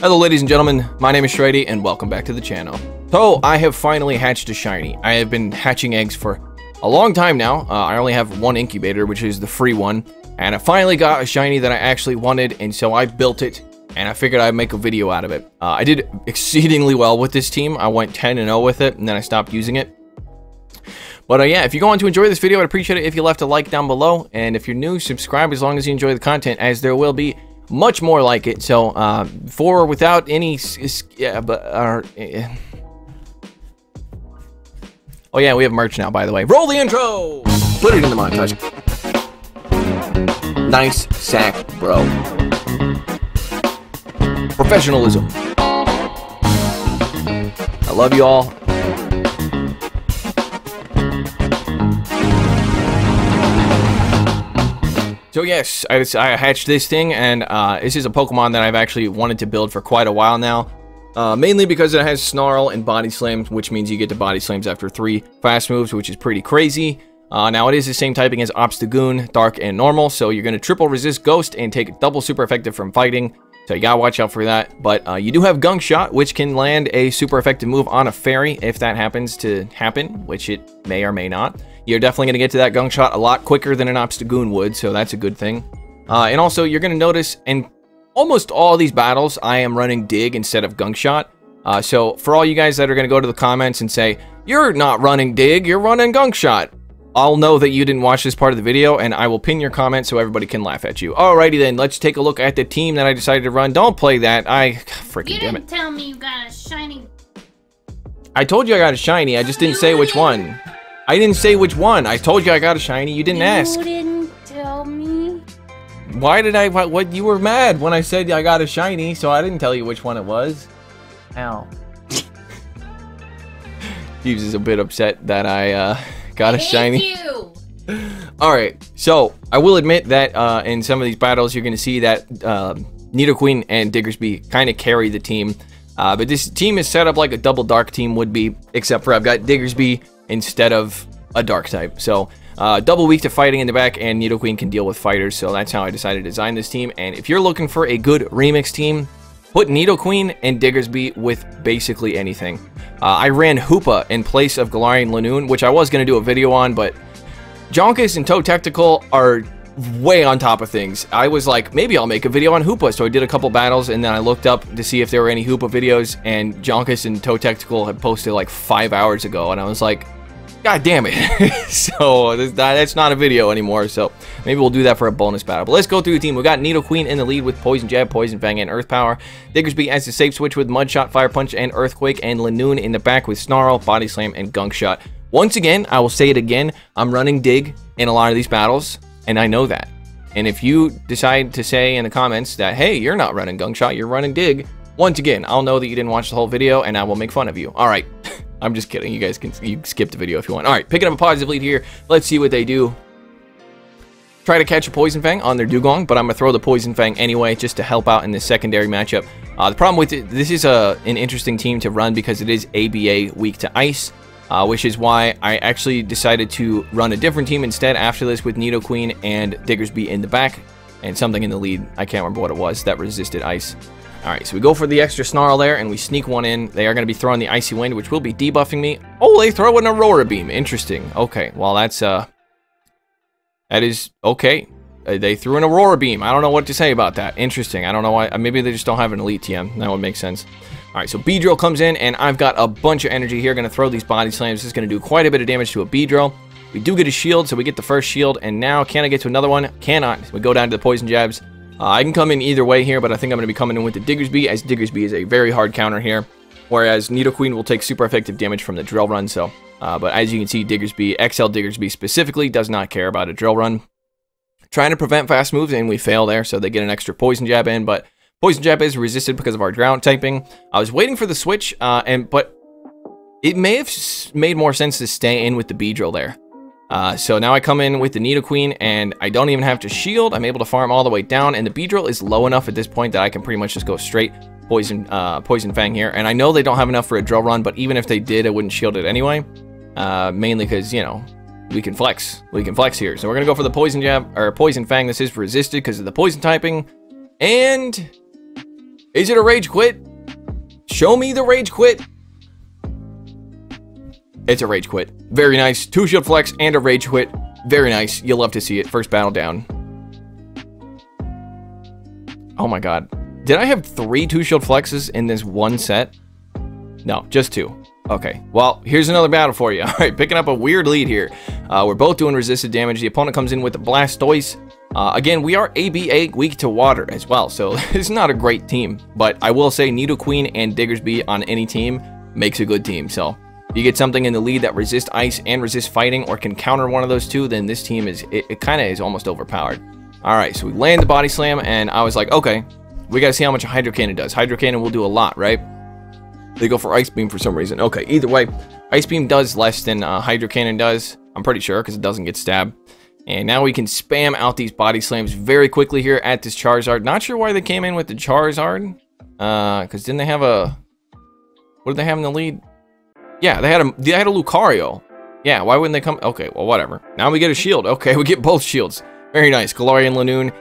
Hello ladies and gentlemen, my name is Shreddy and welcome back to the channel. So I have finally hatched a shiny. I have been hatching eggs for a long time now. I only have one incubator, which is the free one, and I finally got a shiny that I actually wanted, and so I built it and I figured I'd make a video out of it. I did exceedingly well with this team. I went 10-0 with it and then I stopped using it. But yeah, if you're going to enjoy this video, I'd appreciate it if you left a like down below, and if you're new, subscribe as long as you enjoy the content, as there will be much more like it. So without any oh yeah, we have merch now, by the way. Roll the intro. Put it in the montage. Nice sack, bro. Professionalism. I love you all. So yes, I hatched this thing, and this is a Pokemon that I've actually wanted to build for quite a while now. Mainly because it has Snarl and Body Slam, which means you get to Body Slams after 3 fast moves, which is pretty crazy. Now it is the same typing as Obstagoon, Dark, and Normal, so you're going to triple resist Ghost and take double super effective from fighting. So you gotta watch out for that. But you do have Gunk Shot, which can land a super effective move on a fairy if that happens to happen, which it may or may not. You're definitely going to get to that Gunk Shot a lot quicker than an Obstagoon would, so that's a good thing. And also, you're going to notice in almost all these battles, I am running Dig instead of Gunk Shot. So for all you guys that are going to go to the comments and say, you're not running Dig, you're running Gunk Shot, I'll know that you didn't watch this part of the video, and I will pin your comment so everybody can laugh at you. Alrighty then, let's take a look at the team that I decided to run. Don't play that. Freaking damn it. You didn't tell me you got a shiny. I told you I got a shiny, I just didn't say which one. I didn't say which one. I told you I got a shiny. You didn't ask. You didn't tell me. Why did I? What? You were mad when I said I got a shiny, so I didn't tell you which one it was. Ow. Jeeves is a bit upset that I got a shiny. You. All right. So I will admit that in some of these battles, you're going to see that Nidoqueen and Diggersby kind of carry the team. But this team is set up like a double dark team would be, except for I've got Diggersby instead of a dark type. So double weak to fighting in the back, and Nidoqueen can deal with fighters. So that's how I decided to design this team. And if you're looking for a good remix team, put Nidoqueen and Diggersby with basically anything. I ran Hoopa in place of Galarian Linoone, which I was going to do a video on, but Jonkus and Toadtectical are way on top of things. I was like, maybe I'll make a video on Hoopa, so I did a couple battles, and then I looked up to see if there were any Hoopa videos, and Jonkus and Toadtectical had posted like 5 hours ago, and I was like, God damn it. So that's not a video anymore, so maybe we'll do that for a bonus battle. But let's go through the team. We got Nidoqueen in the lead with Poison Jab, Poison Fang, and Earth Power. Diggersby as the safe switch with Mud Shot, Fire Punch, and Earthquake, and Linoone in the back with Snarl, Body Slam, and Gunk Shot. Once again, I will say it again, I'm running Dig in a lot of these battles, and I know that. And if you decide to say in the comments that, hey, you're not running Gunk Shot, you're running Dig, once again, I'll know that you didn't watch the whole video, and I will make fun of you. All right. I'm just kidding. You guys can skip the video if you want. All right, picking up a positive lead here. Let's see what they do. Try to catch a Poison Fang on their Dugong, but I'm going to throw the Poison Fang anyway just to help out in this secondary matchup. The problem with it, this is an interesting team to run because it is ABA weak to Ice, which is why I actually decided to run a different team instead after this with Nidoqueen and Diggersby in the back and something in the lead. I can't remember what it was that resisted Ice. Alright, so we go for the extra Snarl there, and we sneak one in. They are going to be throwing the Icy Wind, which will be debuffing me. Oh, they throw an Aurora Beam. Interesting. Okay, well, that is okay. They threw an Aurora Beam. I don't know what to say about that. Interesting. I don't know why. Maybe they just don't have an Elite TM. That would make sense. Alright, so Beedrill comes in, and I've got a bunch of energy here. Going to throw these Body Slams. This is going to do quite a bit of damage to a Beedrill. We do get a shield, so we get the first shield, and now can I get to another one? Cannot. We go down to the Poison Jabs. I can come in either way here, but I think I'm going to be coming in with the Diggersby, as Diggersby is a very hard counter here, whereas Nidoqueen will take super effective damage from the Drill Run. So, but as you can see, Diggersby, XL Diggersby specifically, does not care about a Drill Run. Trying to prevent fast moves, and we fail there, so they get an extra Poison Jab in, but Poison Jab is resisted because of our Drought typing. I was waiting for the switch, but it may have made more sense to stay in with the Beedrill there. So now I come in with the Nidoqueen, and I don't even have to shield. I'm able to farm all the way down, and the Beedrill is low enough at this point that I can pretty much just go straight Poison Fang here. And I know they don't have enough for a Drill Run, but even if they did, I wouldn't shield it anyway. Mainly because, you know, we can flex. We can flex here. So we're going to go for the Poison Jab, or Poison Fang. This is resisted because of the Poison typing. And is it a Rage Quit? Show me the Rage Quit. It's a Rage Quit. Very nice. 2 Shield Flex and a Rage Quit. Very nice. You'll love to see it. First battle down. Oh my god. Did I have 3 2 Shield Flexes in this one set? No, just 2. Okay, well, here's another battle for you. All right, picking up a weird lead here. We're both doing resisted damage. The opponent comes in with the Blastoise. Again, we are ABA weak to water as well, so it's not a great team. But I will say Nidoqueen and Diggersby on any team makes a good team. So if you get something in the lead that resists ice and resists fighting or can counter one of those two, then this team is, it kind of is almost overpowered. All right, so we land the Body Slam, and I was like, okay, we got to see how much Hydro Cannon does. Hydro Cannon will do a lot, right? They go for Ice Beam for some reason. Okay, either way, Ice Beam does less than Hydro Cannon does. I'm pretty sure because it doesn't get stabbed. And now we can spam out these Body Slams very quickly here at this Charizard. Not sure why they came in with the Charizard. Because didn't they have a... What did they have in the lead? Yeah, they had a Lucario. Yeah, why wouldn't they come... Okay, well, whatever. Now we get a shield. Okay, we get both shields. Very nice. Galarian Lanoon.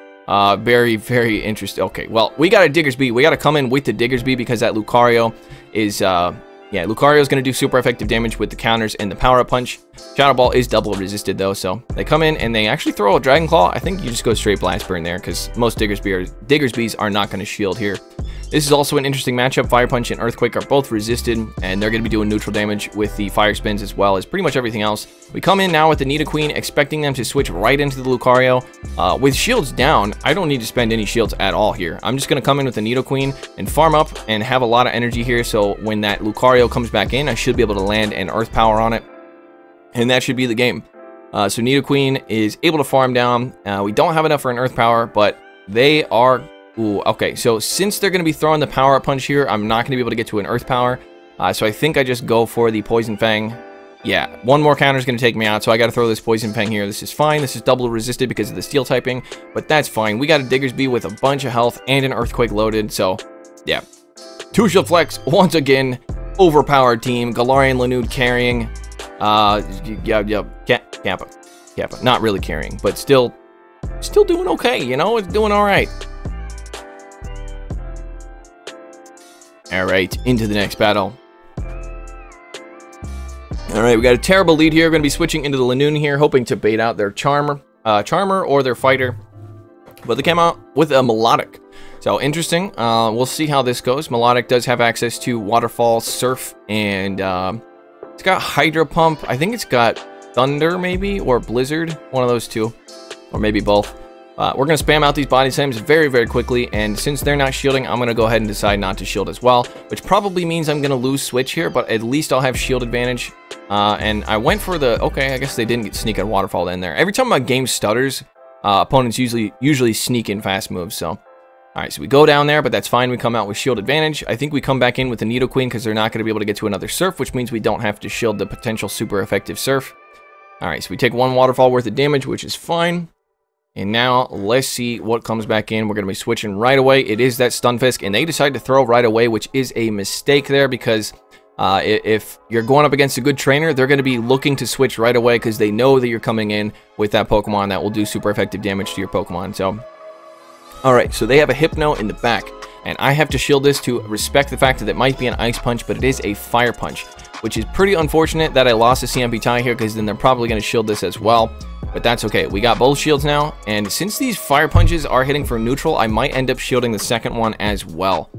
Very, very interesting. Okay, well, we got a Diggersby. We got to come in with the Diggersby because that Lucario is... Yeah, Lucario is going to do super effective damage with the counters and the Power-Up Punch. Shadow Ball is double resisted, though, so they come in and they actually throw a Dragon Claw. I think you just go straight Blast Burn there because most Diggersbys are not going to shield here. This is also an interesting matchup. Fire Punch and Earthquake are both resisted, and they're going to be doing neutral damage with the Fire Spins as well as pretty much everything else. We come in now with the Nidoqueen, expecting them to switch right into the Lucario. With shields down, I don't need to spend any shields at all here. I'm just going to come in with the Nidoqueen and farm up and have a lot of energy here, so when that Lucario comes back in, I should be able to land an Earth Power on it, and that should be the game. So Nidoqueen is able to farm down. We don't have enough for an Earth Power, but they are... Ooh, okay, so since they're going to be throwing the Power-Up Punch here, I'm not going to be able to get to an Earth Power. So I think I just go for the Poison Fang. Yeah, one more counter is going to take me out, so I got to throw this Poison Fang here. This is fine. This is double resisted because of the Steel typing, but that's fine. We got a Diggersby with a bunch of health and an Earthquake loaded, so yeah. 2 Shield Flex, once again, overpowered team. Galarian Lanoon carrying. Kappa. Not really carrying, but still doing okay, you know? It's doing all right. All right, into the next battle. All right, we got a terrible lead here. We're going to be switching into the Lanoon here, hoping to bait out their Charmer or their Fighter. But they came out with a Melodic. So, interesting. We'll see how this goes. Melodic does have access to Waterfall, Surf, and it's got Hydro Pump. I think it's got Thunder, maybe, or Blizzard. One of those two, or maybe both. We're going to spam out these Body Slams very, very quickly, and since they're not shielding, I'm going to go ahead and decide not to shield as well, which probably means I'm going to lose Switch here, but at least I'll have shield advantage. And I went for the... Okay, I guess they didn't sneak a Waterfall in there. Every time my game stutters, opponents usually sneak in fast moves, so... Alright, so we go down there, but that's fine. We come out with shield advantage. I think we come back in with the Nidoqueen because they're not going to be able to get to another Surf, which means we don't have to shield the potential super effective Surf. Alright, so we take 1 Waterfall worth of damage, which is fine. And now, let's see what comes back in. We're going to be switching right away. It is that Stunfisk, and they decide to throw right away, which is a mistake there because if you're going up against a good trainer, they're going to be looking to switch right away because they know that you're coming in with that Pokemon that will do super effective damage to your Pokemon. So, alright, so they have a Hypno in the back, and I have to shield this to respect the fact that it might be an Ice Punch, but it is a Fire Punch, which is pretty unfortunate that I lost a CMP tie here because then they're probably going to shield this as well. But that's okay. We got both shields now, and since these Fire Punches are hitting for neutral, I might end up shielding the second one as well.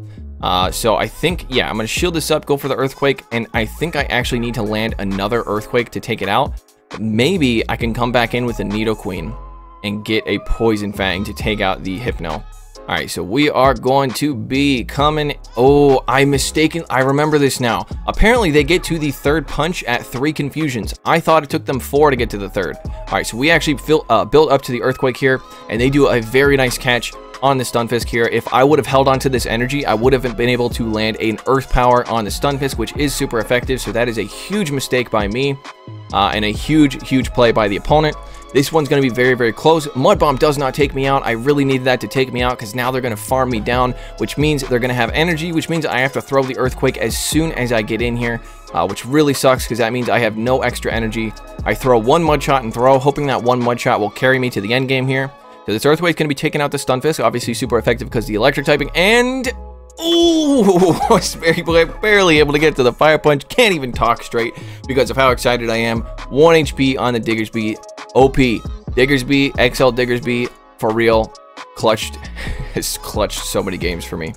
So I think, yeah, I'm going to shield this up, go for the Earthquake, and I think I actually need to land another Earthquake to take it out. But maybe I can come back in with a Nidoqueen and get a Poison Fang to take out the Hypno. Alright, so we are going to be coming... Oh, I remember this now. Apparently, they get to the third punch at 3 confusions. I thought it took them 4 to get to the third. Alright, so we actually built up to the Earthquake here, and they do a very nice catch on the Stunfisk here. If I would have held on to this energy, I would have been able to land an Earth Power on the Stunfisk, which is super effective, so that is a huge mistake by me, and a huge play by the opponent. This one's going to be very, very close. Mud Bomb does not take me out. I really needed that to take me out because now they're going to farm me down, which means they're going to have energy, which means I have to throw the Earthquake as soon as I get in here, which really sucks because that means I have no extra energy. I throw one Mud Shot and throw, hoping that one Mud Shot will carry me to the end game here. So this Earthquake is going to be taking out the Stunfisk, obviously super effective because of the electric typing, and... Ooh, I was barely able to get to the Fire Punch. Can't even talk straight because of how excited I am. 1 HP on the Diggersby. OP. Diggersby, XL Diggersby, for real. Clutched. Has clutched so many games for me.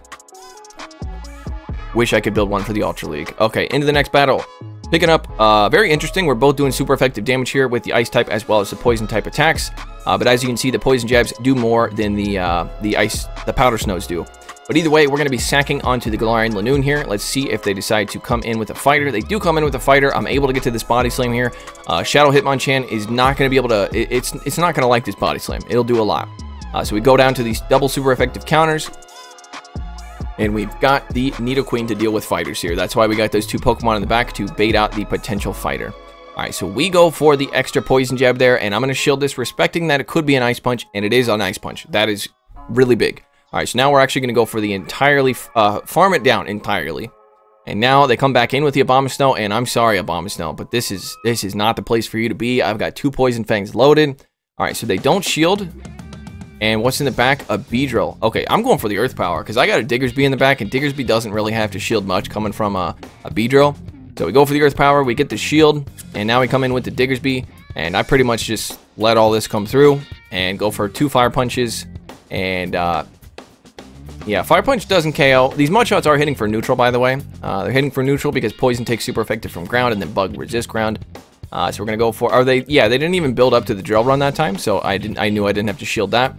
Wish I could build one for the Ultra League. Okay, into the next battle. Picking up, very interesting. We're both doing super effective damage here with the Ice type as well as the Poison type attacks. But as you can see, the Poison Jabs do more than the Powder Snows do. But either way, we're going to be sacking onto the Galarian Linoone here. Let's see if they decide to come in with a fighter. They do come in with a fighter. I'm able to get to this Body Slam here. Shadow Hitmonchan is not going to be able to... It's not going to like this Body Slam. It'll do a lot. So we go down to these double super effective counters. And we've got the Nidoqueen to deal with fighters here. That's why we got those 2 Pokemon in the back to bait out the potential fighter. Alright, so we go for the extra Poison Jab there. And I'm going to shield this, respecting that it could be an Ice Punch. And it is an Ice Punch. That is really big. Alright, so now we're actually going to go for the entirely, farm it down entirely. And now they come back in with the Abomasnow, and I'm sorry, Abomasnow, but this is not the place for you to be. I've got 2 Poison Fangs loaded. Alright, so they don't shield. And what's in the back? A Beedrill. Okay, I'm going for the Earth Power, because I got a Diggersby in the back, and Diggersby doesn't really have to shield much coming from a Beedrill. So we go for the Earth Power, we get the shield, and now we come in with the Diggersby, and I pretty much just let all this come through, and go for 2 Fire Punches, and, yeah, Fire Punch doesn't KO. These Mud Shots are hitting for neutral, by the way. They're hitting for neutral because Poison takes super effective from ground and then Bug resist ground. So we're going to go for... Yeah, they didn't even build up to the Drill Run that time, so I knew I didn't have to shield that.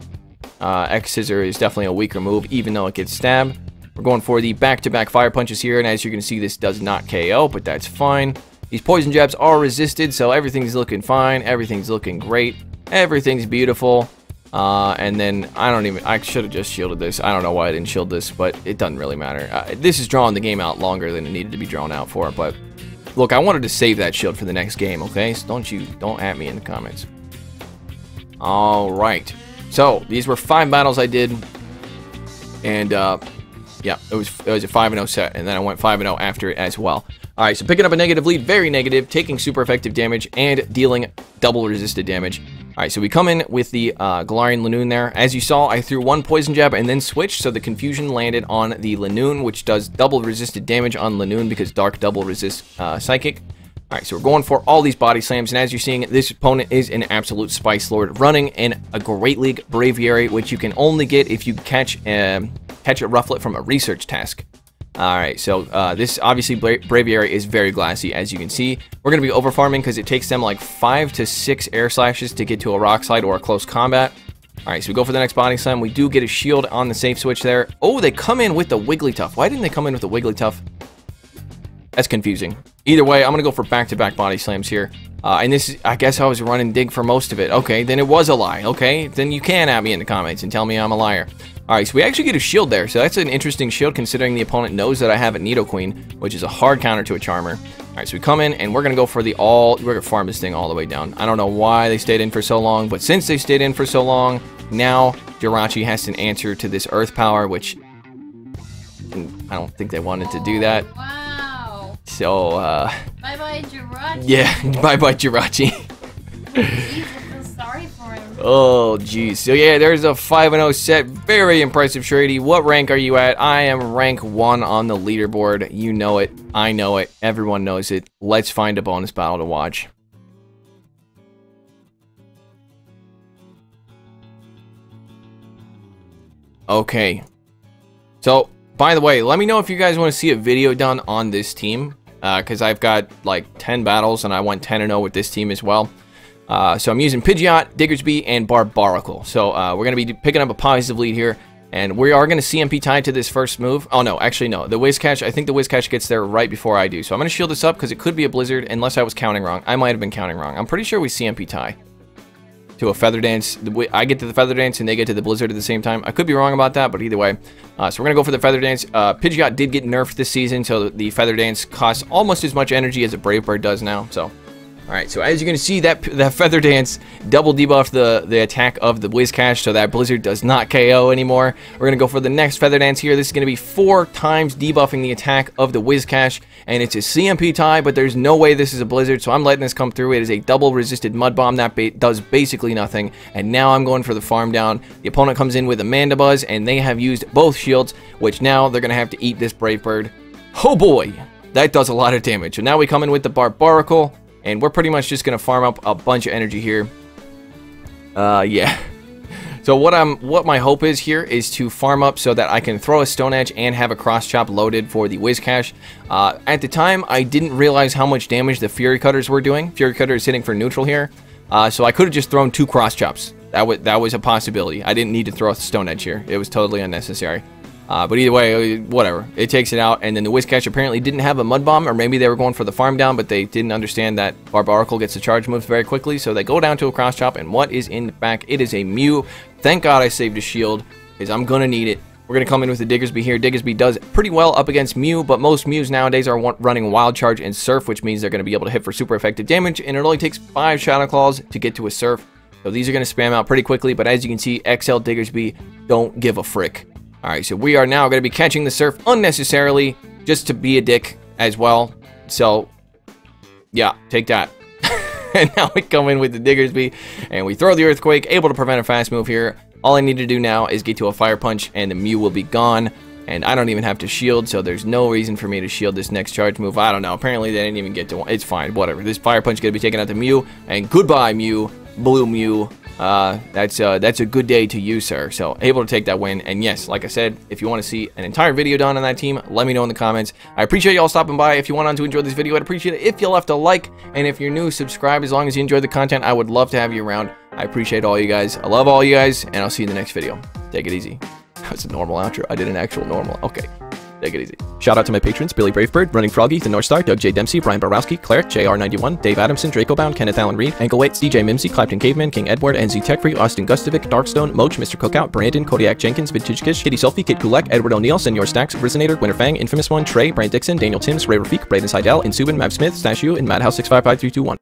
X-Scissor is definitely a weaker move, even though it gets stabbed. We're going for the back-to-back Fire Punches here, and as you can see, this does not KO, but that's fine. These Poison Jabs are resisted, so everything's looking fine. Everything's looking great. Everything's beautiful. And then I should have just shielded this. I don't know why I didn't shield this, but it doesn't really matter. This is drawing the game out longer than it needed to be drawn out for, but look, I wanted to save that shield for the next game, okay? So don't at me in the comments. All right. So these were 5 battles I did, and yeah, it was a 5-0 set, and then I went 5-0 after it as well. All right, so picking up a negative lead, very negative, taking super effective damage and dealing double resisted damage. All right, so we come in with the Galarian Linoone there. As you saw, I threw 1 Poison Jab and then switched, so the confusion landed on the Linoone, which does double resisted damage on Linoone because Dark double resists Psychic. All right, so we're going for all these Body Slams, and as you're seeing, this opponent is an absolute Spice Lord running in a Great League Braviary, which you can only get if you catch a Rufflet from a research task. Alright, so this obviously Braviary is very glassy, as you can see. We're going to be over farming because it takes them like 5 to 6 air slashes to get to a Rock Slide or a close combat. Alright, so we go for the next Body Slam. We do get a shield on the safe switch there. Oh, they come in with the Wigglytuff. Why didn't they come in with the Wigglytuff? That's confusing. Either way, I'm going to go for back-to-back Body Slams here. And this is, I guess I was running Dig for most of it. Okay, then it was a lie. Okay, then you can at me in the comments and tell me I'm a liar. Alright, so we actually get a shield there. So that's an interesting shield considering the opponent knows that I have a Nidoqueen, which is a hard counter to a Charmer. Alright, so we come in and we're going to go for we're going to farm this thing all the way down. I don't know why they stayed in for so long, but since they stayed in for so long, now Jirachi has to answer to this Earth Power, which I don't think they wanted to do that. Wow. So, bye-bye, Jirachi. Yeah, bye-bye, Jirachi. Jeez, I feel sorry for him. Oh, geez. So, yeah, there's a 5-0 set. Very impressive, Shady. What rank are you at? I am rank 1 on the leaderboard. You know it. I know it. Everyone knows it. Let's find a bonus battle to watch. Okay. So, by the way, let me know if you guys want to see a video done on this team. Because I've got like 10 battles and I went 10-0 with this team as well. So I'm using Pidgeot, Diggersby, and Barbaracle. So we're going to be picking up a positive lead here. And we are going to CMP tie to this first move. Oh, no. Actually, no. The Whiscash, I think the Whiscash gets there right before I do. So I'm going to shield this up because it could be a Blizzard unless I was counting wrong. I might have been counting wrong. I'm pretty sure we CMP tie to a Feather Dance. I get to the Feather Dance and they get to the Blizzard at the same time. I could be wrong about that, but either way. So we're going to go for the Feather Dance. Pidgeot did get nerfed this season, so the Feather Dance costs almost as much energy as a Brave Bird does now. So Alright, so as you can see, that Feather Dance double debuffed the attack of the Whiscash, so that Blizzard does not KO anymore. We're going to go for the next Feather Dance here. This is going to be 4 times debuffing the attack of the Whiscash, and it's a CMP tie, but there's no way this is a Blizzard, so I'm letting this come through. It is a double resisted Mud Bomb that does basically nothing, and now I'm going for the farm down. The opponent comes in with Amanda Buzz, and they have used both shields, which now they're going to have to eat this Brave Bird. Oh boy, that does a lot of damage. So now we come in with the Barbaracle, and we're pretty much just going to farm up a bunch of energy here. Yeah. So what my hope is here is to farm up so that I can throw a Stone Edge and have a Cross Chop loaded for the Whiscash. At the time, I didn't realize how much damage the Fury Cutters were doing. Fury Cutter is hitting for neutral here. So I could have just thrown 2 Cross Chops. That was a possibility. I didn't need to throw a Stone Edge here. It was totally unnecessary. But either way, whatever. It takes it out, and then the Whiscash apparently didn't have a Mud Bomb, or maybe they were going for the farm down, but they didn't understand that Barbaracle gets the charge moves very quickly, so they go down to a Cross Chop, and what is in the back? It is a Mew. Thank God I saved a shield, because I'm going to need it. We're going to come in with the Diggersby here. Diggersby does pretty well up against Mew, but most Mews nowadays are running Wild Charge and Surf, which means they're going to be able to hit for super effective damage, and it only takes 5 Shadow Claws to get to a Surf. So these are going to spam out pretty quickly, but as you can see, XL Diggersby don't give a frick. Alright, so we are now going to be catching the Surf unnecessarily, just to be a dick as well. So, yeah, take that. And now we come in with the Diggersby, and we throw the Earthquake, able to prevent a fast move here. All I need to do now is get to a Fire Punch, and the Mew will be gone. And I don't even have to shield, so there's no reason for me to shield this next charge move. I don't know. Apparently, they didn't even get to one. It's fine. Whatever. This Fire Punch is going to be taking out the Mew, and goodbye, Mew. Blue Mew. That's a good day to you, sir. So able to take that win, and yes, like I said, if you want to see an entire video done on that team, let me know in the comments. I appreciate y'all stopping by. If you went on to enjoy this video, I'd appreciate it if you left a like, and if you're new, subscribe. As long as you enjoyed the content, I would love to have you around. I appreciate all you guys. I love all you guys, and I'll see you in the next video. Take it easy. That's a normal outro. I did an actual normal. Okay. Take it easy. Shout out to my patrons: Billy Bravebird, Running Froggy, The North Star, Doug J. Dempsey, Brian Borowski, Claire, JR91, Dave Adamson, Draco Bound, Kenneth Allen Reed, Ankle Waits, DJ Mimsy, Clapton Caveman, King Edward, NZ Techfree, Austin Gustovic, Darkstone, Moach, Mr. Cookout, Brandon, Kodiak Jenkins, Vintage Kish, Kitty Selfie, Kid Kulek, Edward O'Neill, Senor Stacks, Resonator, Winter Fang, Infamous One, Trey, Brian Dixon, Daniel Timms, Ray Rafik, Braden Seidel, Insubin, Mav Smith, Stashu, and Madhouse 655321.